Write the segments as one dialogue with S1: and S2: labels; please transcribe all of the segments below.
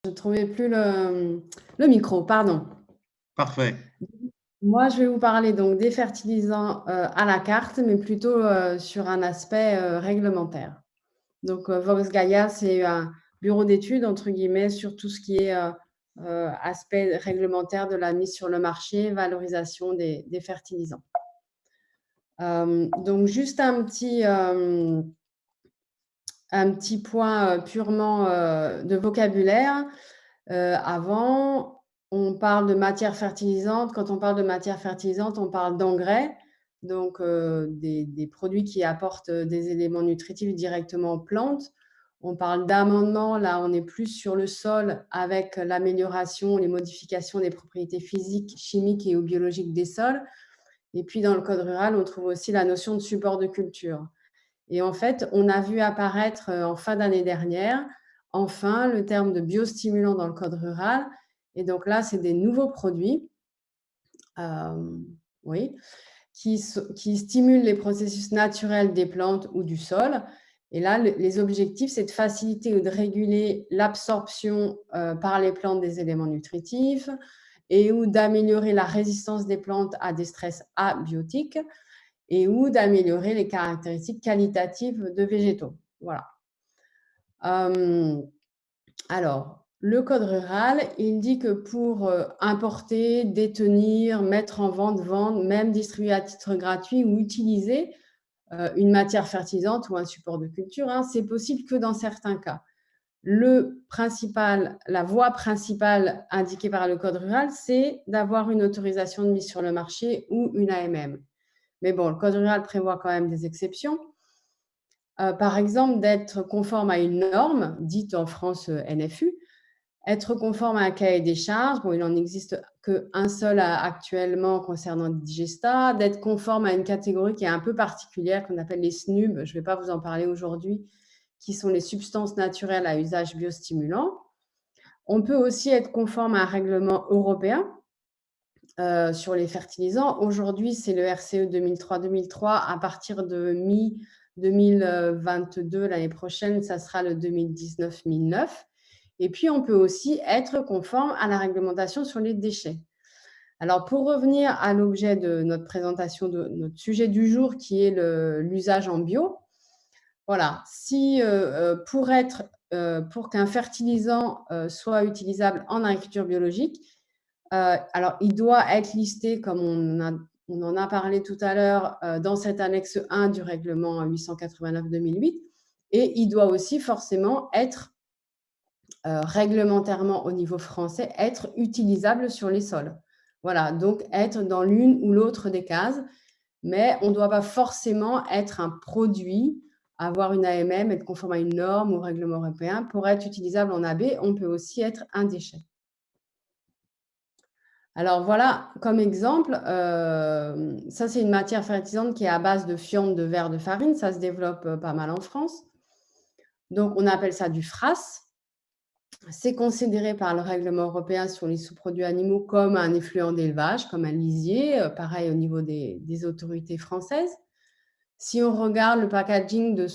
S1: Je ne trouvais plus le micro, pardon.
S2: Parfait.
S1: Moi, je vais vous parler donc des fertilisants à la carte, mais plutôt sur un aspect réglementaire. Donc, Vox Gaia, c'est un bureau d'études, entre guillemets, sur tout ce qui est aspect réglementaire de la mise sur le marché, valorisation des fertilisants. Donc, juste un petit point purement de vocabulaire. Avant, on parle de matière fertilisante. Quand on parle de matière fertilisante, on parle d'engrais, donc des produits qui apportent des éléments nutritifs directement aux plantes. On parle d'amendements, là on est plus sur le sol avec l'amélioration, les modifications des propriétés physiques, chimiques et ou biologiques des sols. Et puis dans le code rural, on trouve aussi la notion de support de culture. Et en fait, on a vu apparaître en fin d'année dernière, enfin, le terme de biostimulant dans le code rural. Et donc là, c'est des nouveaux produits oui, qui stimulent les processus naturels des plantes ou du sol. Et là, les objectifs, c'est de faciliter ou de réguler l'absorption par les plantes des éléments nutritifs et ou d'améliorer la résistance des plantes à des stress abiotiques et ou d'améliorer les caractéristiques qualitatives de végétaux. Voilà. Alors, le code rural, il dit que pour importer, détenir, mettre en vente, vendre, même distribuer à titre gratuit ou utiliser une matière fertilisante ou un support de culture, c'est possible que dans certains cas. La voie principale indiquée par le code rural, c'est d'avoir une autorisation de mise sur le marché ou une AMM. Mais bon, le code rural prévoit quand même des exceptions. Par exemple, d'être conforme à une norme, dite en France NFU, être conforme à un cahier des charges, bon, il n'en existe qu'un seul actuellement concernant le digestat, d'être conforme à une catégorie qui est un peu particulière, qu'on appelle les SNUB, je ne vais pas vous en parler aujourd'hui, qui sont les substances naturelles à usage biostimulant. On peut aussi être conforme à un règlement européen sur les fertilisants. Aujourd'hui, c'est le RCE 2003-2003. À partir de mi-2022, l'année prochaine, ça sera le 2019-1009. Et puis, on peut aussi être conforme à la réglementation sur les déchets. Alors, pour revenir à l'objet de notre présentation, de notre sujet du jour, qui est l'usage en bio, voilà, si pour qu'un fertilisant soit utilisable en agriculture biologique, alors il doit être listé, comme on en a parlé tout à l'heure, dans cette annexe 1 du règlement 889/2008, et il doit aussi forcément être réglementairement au niveau français, être utilisable sur les sols. Voilà, donc être dans l'une ou l'autre des cases, mais on ne doit pas forcément être un produit, avoir une AMM, être conforme à une norme ou au règlement européen. Pour être utilisable en AB, on peut aussi être un déchet. Alors voilà, comme exemple, ça c'est une matière fertilisante qui est à base de fientes de verre de farine, ça se développe pas mal en France. Donc on appelle ça du FRAS. C'est considéré par le règlement européen sur les sous-produits animaux comme un effluent d'élevage, comme un lisier, pareil au niveau des autorités françaises. Si on regarde le packaging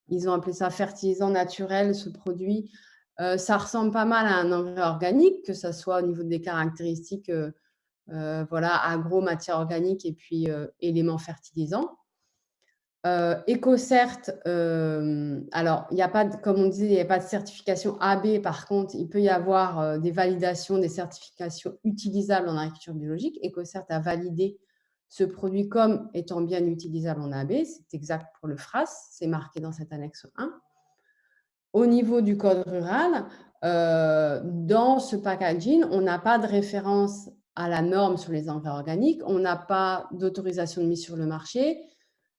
S1: ils ont appelé ça fertilisant naturel, ce produit, ça ressemble pas mal à un engrais organique, que ça soit au niveau des caractéristiques, voilà, agro, matière organique et puis éléments fertilisants. EcoCert, alors il y a pas comme on disait, il n'y a pas de certification AB. Par contre, il peut y avoir des validations, des certifications utilisables en agriculture biologique. EcoCert a validé ce produit comme étant bien utilisable en AB. C'est exact pour le FRAS, c'est marqué dans cette annexe 1. Au niveau du code rural, dans ce packaging, on n'a pas de référence à la norme sur les engrais organiques, on n'a pas d'autorisation de mise sur le marché,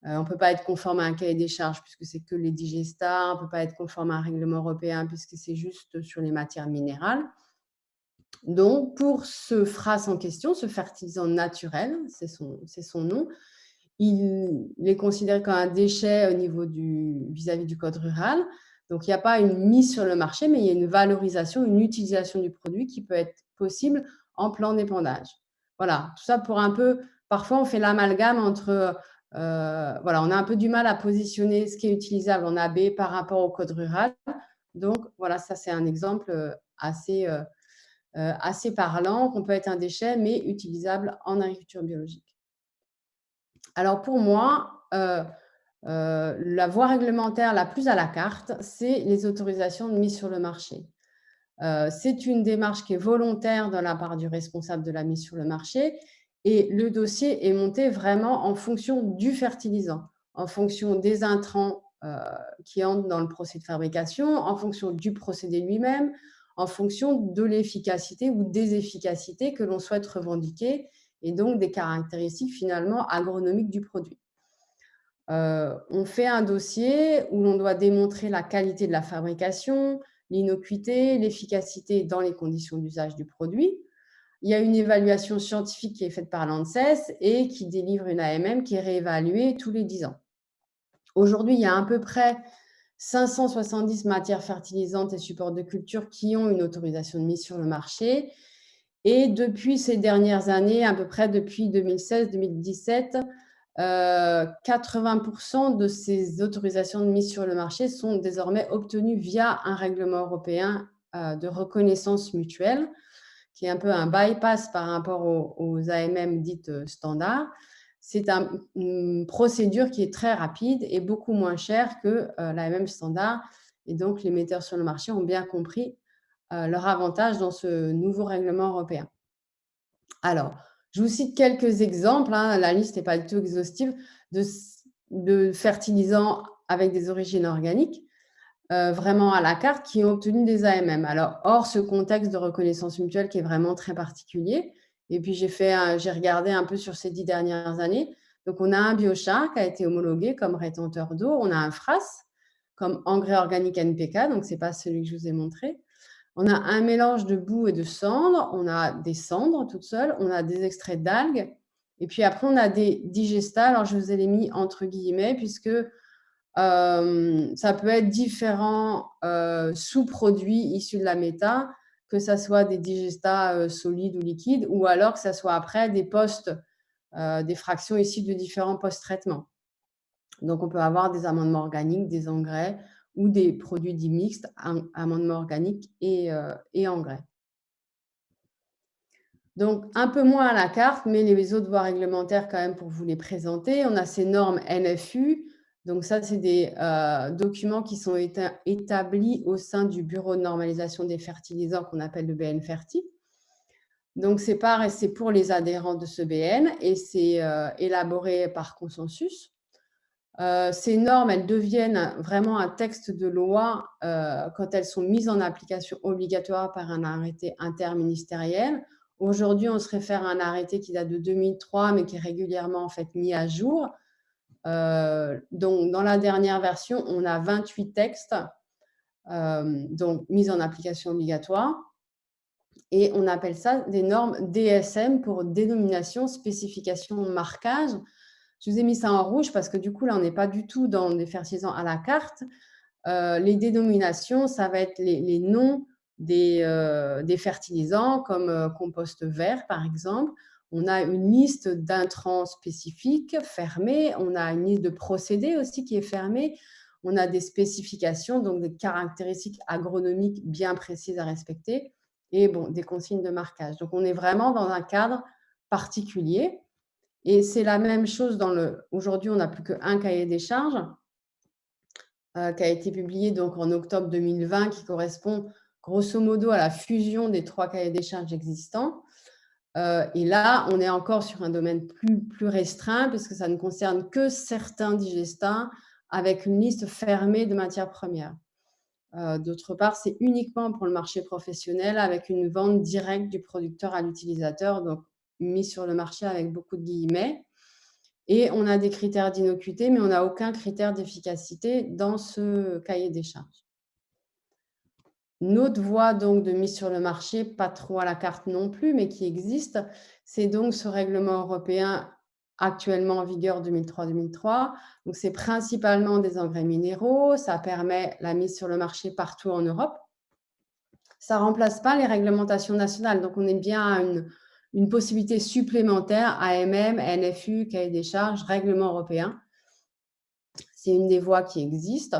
S1: on ne peut pas être conforme à un cahier des charges puisque c'est que les digestats, on ne peut pas être conforme à un règlement européen puisque c'est juste sur les matières minérales. Donc, pour ce FRAS en question, ce fertilisant naturel, c'est son nom, il est considéré comme un déchet au niveau vis-à-vis du code rural. Donc, il n'y a pas une mise sur le marché, mais il y a une valorisation, une utilisation du produit qui peut être possible en plan d'épandage. Voilà, tout ça pour un peu… Parfois, on fait l'amalgame entre… voilà, on a un peu du mal à positionner ce qui est utilisable en AB par rapport au code rural. Donc voilà, ça c'est un exemple assez parlant, qu'on peut être un déchet, mais utilisable en agriculture biologique. Alors pour moi, la voie réglementaire la plus à la carte, c'est les autorisations de mise sur le marché. C'est une démarche qui est volontaire de la part du responsable de la mise sur le marché et le dossier est monté vraiment en fonction du fertilisant, en fonction des intrants qui entrent dans le procès de fabrication, en fonction du procédé lui-même, en fonction de l'efficacité ou des efficacités que l'on souhaite revendiquer et donc des caractéristiques finalement agronomiques du produit. On fait un dossier où l'on doit démontrer la qualité de la fabrication, l'innocuité, l'efficacité dans les conditions d'usage du produit. Il y a une évaluation scientifique qui est faite par l'ANSES et qui délivre une AMM qui est réévaluée tous les 10 ans. Aujourd'hui, il y a à peu près 570 matières fertilisantes et supports de culture qui ont une autorisation de mise sur le marché. Et depuis ces dernières années, à peu près depuis 2016-2017, 80% de ces autorisations de mise sur le marché sont désormais obtenues via un règlement européen de reconnaissance mutuelle, qui est un peu un bypass par rapport aux AMM dites standards. C'est une procédure qui est très rapide et beaucoup moins chère que l'AMM standard. Et donc, les metteurs sur le marché ont bien compris leur avantage dans ce nouveau règlement européen. Alors, je vous cite quelques exemples, hein, la liste n'est pas du tout exhaustive, de fertilisants avec des origines organiques, vraiment à la carte, qui ont obtenu des AMM. Alors, hors ce contexte de reconnaissance mutuelle qui est vraiment très particulier, et puis j'ai regardé un peu sur ces 10 dernières années. Donc, on a un biochar qui a été homologué comme rétenteur d'eau, on a un FRAS comme engrais organique NPK, donc ce n'est pas celui que je vous ai montré. On a un mélange de boue et de cendres, on a des cendres toutes seules, on a des extraits d'algues, et puis après on a des digestats. Alors je vous ai les mis entre guillemets puisque ça peut être différents sous-produits issus de la méta, que ça soit des digestats solides ou liquides, ou alors que ça soit après des des fractions issues de différents post-traitements. Donc, on peut avoir des amendements organiques, des engrais ou des produits dits mixtes, amendements organiques et engrais. Donc, un peu moins à la carte, mais les autres voies réglementaires quand même pour vous les présenter. On a ces normes NFU. Donc, ça, c'est des documents qui sont établis au sein du Bureau de normalisation des fertilisants qu'on appelle le BN-Ferti. Donc, c'est pour les adhérents de ce BN et c'est élaboré par consensus. Ces normes, elles deviennent vraiment un texte de loi quand elles sont mises en application obligatoire par un arrêté interministériel. Aujourd'hui, on se réfère à un arrêté qui date de 2003, mais qui est régulièrement en fait mis à jour. Donc, dans la dernière version, on a 28 textes donc mis en application obligatoire. Et on appelle ça des normes DSM pour dénomination, spécification, marquage. Je vous ai mis ça en rouge parce que du coup, là, on n'est pas du tout dans des fertilisants à la carte. Les dénominations, ça va être les noms des fertilisants comme compost vert, par exemple. On a une liste d'intrants spécifiques fermée. On a une liste de procédés aussi qui est fermée. On a des spécifications, donc des caractéristiques agronomiques bien précises à respecter et bon, des consignes de marquage. Donc, on est vraiment dans un cadre particulier. Et c'est la même chose aujourd'hui, on n'a plus qu'un cahier des charges qui a été publié donc en octobre 2020, qui correspond grosso modo à la fusion des 3 cahiers des charges existants. Et là, on est encore sur un domaine plus restreint, puisque ça ne concerne que certains digestats avec une liste fermée de matières premières. D'autre part, c'est uniquement pour le marché professionnel avec une vente directe du producteur à l'utilisateur, donc mis sur le marché avec beaucoup de guillemets. Et on a des critères d'innocuité, mais on n'a aucun critère d'efficacité dans ce cahier des charges. Une autre voie donc de mise sur le marché, pas trop à la carte non plus, mais qui existe, c'est donc ce règlement européen actuellement en vigueur 2003-2003. Donc, c'est principalement des engrais minéraux. Ça permet la mise sur le marché partout en Europe. Ça ne remplace pas les réglementations nationales. Donc, on est bien à une possibilité supplémentaire, AMM, NFU, cahier des charges, règlement européen. C'est une des voies qui existe.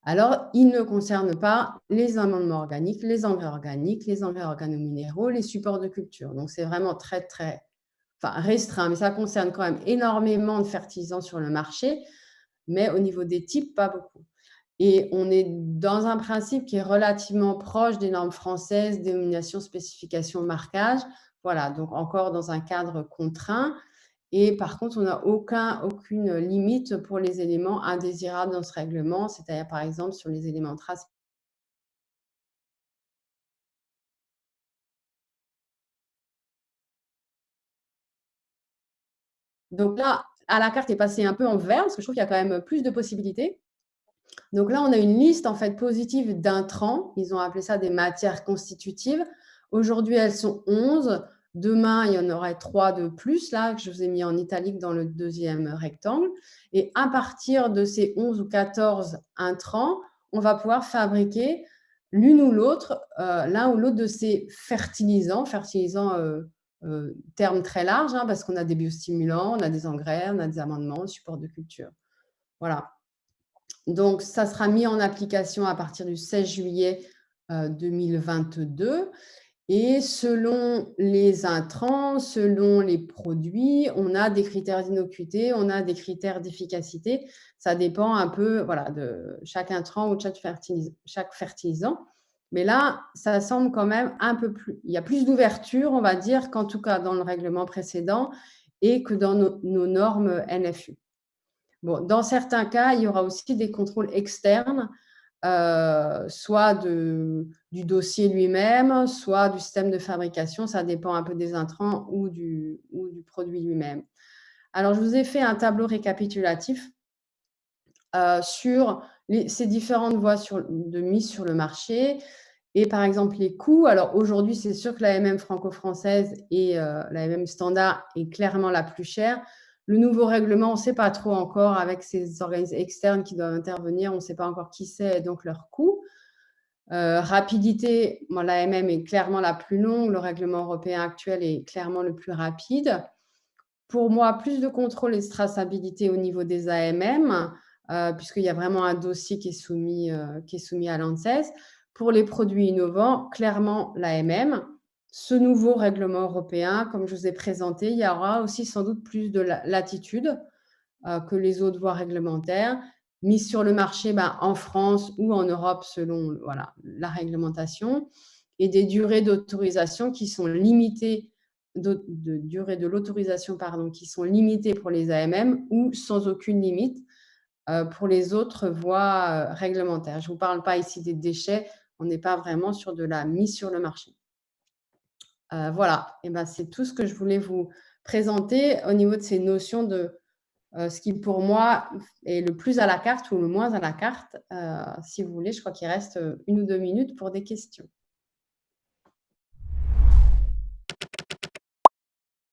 S1: Alors, il ne concerne pas les amendements organiques, les engrais organominéraux, les supports de culture. Donc, c'est vraiment très, très restreint, mais ça concerne quand même énormément de fertilisants sur le marché, mais au niveau des types, pas beaucoup. Et on est dans un principe qui est relativement proche des normes françaises, dénomination, spécification, marquage. Voilà, donc encore dans un cadre contraint. Et par contre, on n'a aucune limite pour les éléments indésirables dans ce règlement, c'est-à-dire par exemple sur les éléments traces. Donc là, à la carte est passée un peu en vert, parce que je trouve qu'il y a quand même plus de possibilités. Donc là, on a une liste en fait positive d'intrants. Ils ont appelé ça des matières constitutives. Aujourd'hui, elles sont 11. Demain, il y en aurait 3 de plus, là, que je vous ai mis en italique dans le deuxième rectangle. Et à partir de ces 11 ou 14 intrants, on va pouvoir fabriquer l'une ou l'autre, l'un ou l'autre de ces fertilisants. Fertilisants, terme très large, hein, parce qu'on a des biostimulants, on a des engrais, on a des amendements, supports de culture. Voilà. Donc, ça sera mis en application à partir du 16 juillet 2022. Et selon les intrants, selon les produits, on a des critères d'innocuité, on a des critères d'efficacité. Ça dépend un peu voilà, de chaque intrant ou de chaque fertilisant. Mais là, ça semble quand même un peu plus. Il y a plus d'ouverture, on va dire, qu'en tout cas dans le règlement précédent et que dans nos normes NFU. Bon, dans certains cas, il y aura aussi des contrôles externes, soit du dossier lui-même, soit du système de fabrication. Ça dépend un peu des intrants ou du produit lui-même. Alors, je vous ai fait un tableau récapitulatif sur ces différentes voies de mise sur le marché et par exemple les coûts. Alors aujourd'hui, c'est sûr que la MM franco-française et la MM standard est clairement la plus chère. Le nouveau règlement, on ne sait pas trop encore avec ces organismes externes qui doivent intervenir, on ne sait pas encore qui c'est et donc leur coût. Rapidité, bon, la MM est clairement la plus longue, le règlement européen actuel est clairement le plus rapide. Pour moi, plus de contrôle et de traçabilité au niveau des AMM, puisqu'il y a vraiment un dossier qui est soumis à l'ANSES. Pour les produits innovants, clairement l'AMM. Ce nouveau règlement européen, comme je vous ai présenté, il y aura aussi sans doute plus de latitude que les autres voies réglementaires, mises sur le marché en France ou en Europe selon voilà, la réglementation, et des durées d'autorisation qui sont limitées de durée de l'autorisation qui sont limitées pour les AMM ou sans aucune limite pour les autres voies réglementaires. Je ne vous parle pas ici des déchets, on n'est pas vraiment sur de la mise sur le marché. Voilà, et c'est tout ce que je voulais vous présenter au niveau de ces notions de ce qui pour moi est le plus à la carte ou le moins à la carte. Si vous voulez, je crois qu'il reste 1 ou 2 minutes pour des questions.